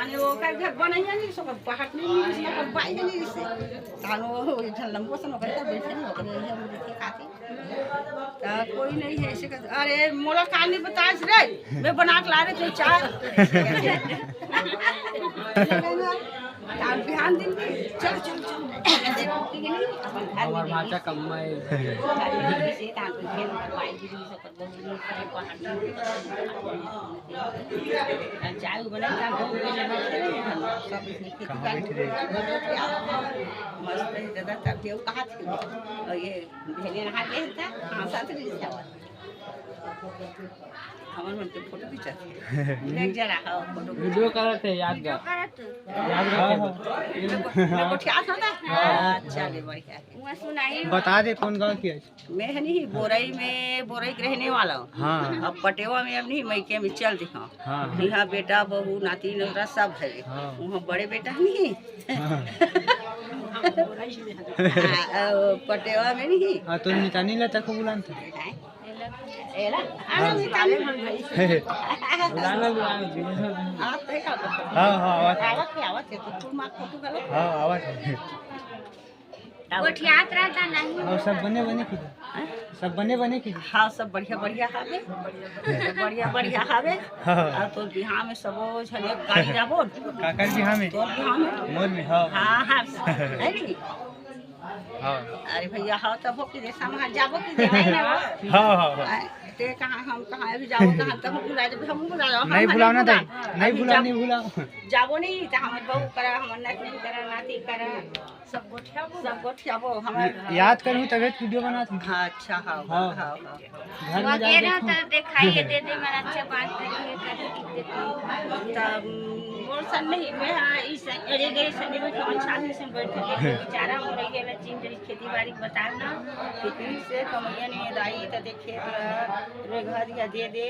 ताने वो का घर बनैया नहीं सब पहाड़ नहीं इसमें पर बाई नहीं से तानो इधर लंबो से नौकरी का बैठे नहीं होकर ये हम देखे खाती कोई नहीं है ऐसे अरे मोला कहानी बता रे मैं बना के ला रहे थे चाय ध्यान दिन चल चल चल हमार भाषा कम है चाय बना मस्त दादा तब देव कहाँ थे ये भेले नहा गए था हाँ साथ हमारे मन के फोटो खींचाते देख जरा हाँ फोटो वीडियो करते यादगार याद रखे मेरे को ठिया था ना अच्छा ले बढ़िया मैं सुनाई बता दे कौन गाँव की है मैं है नहीं बोरई में बोरई के रहने वाला हूँ हाँ अब पटेवा में अब नहीं मैके में चल दी हूँ हाँ यहाँ बेटा बहू नाती नौरा सब है हाँ। वहाँ बड़े बेटा नहीं पटेवा में नहीं हाँ तो नितानी लेता को बुलाते और सब बने बने की सब बने बने की हाँ सब बढ़िया बढ़िया हावे बढ़िया बढ़िया हावे और तो बिहार में सब झले गाड़ी जाबो काकर भी हमें तो बिहार में मोर में हाँ हाँ हाँ है नहीं हाँ अरे भैया हाँ तब हो कि देशा में जाबो कि देवाई ना हाँ हाँ ते कहाँ हम कहाँ अभी जाओ कहाँ तब बुला जब हम बुला नहीं बुलाओ ना दाई नहीं बुलाओ नहीं बुलाओ जाबो नहीं तो हमारे बहू करा हमारे नाती करा नाती करा सब गोठियाबो हमारे याद करूँ तभी वीडियो बनाती हाँ अच्छा हाँ हाँ। हाँ घर में जाके दिखाइए दे दे मैं अच्छे बात करेंगे तब मोर सन नहीं मैं हाँ इस अरे गए संडे में कौन छान से बैठ के बेचारा मोर गए चीन खेती बाड़ी बताना पिकनिक से कमैया ने दाई तो देखे रे घर या दे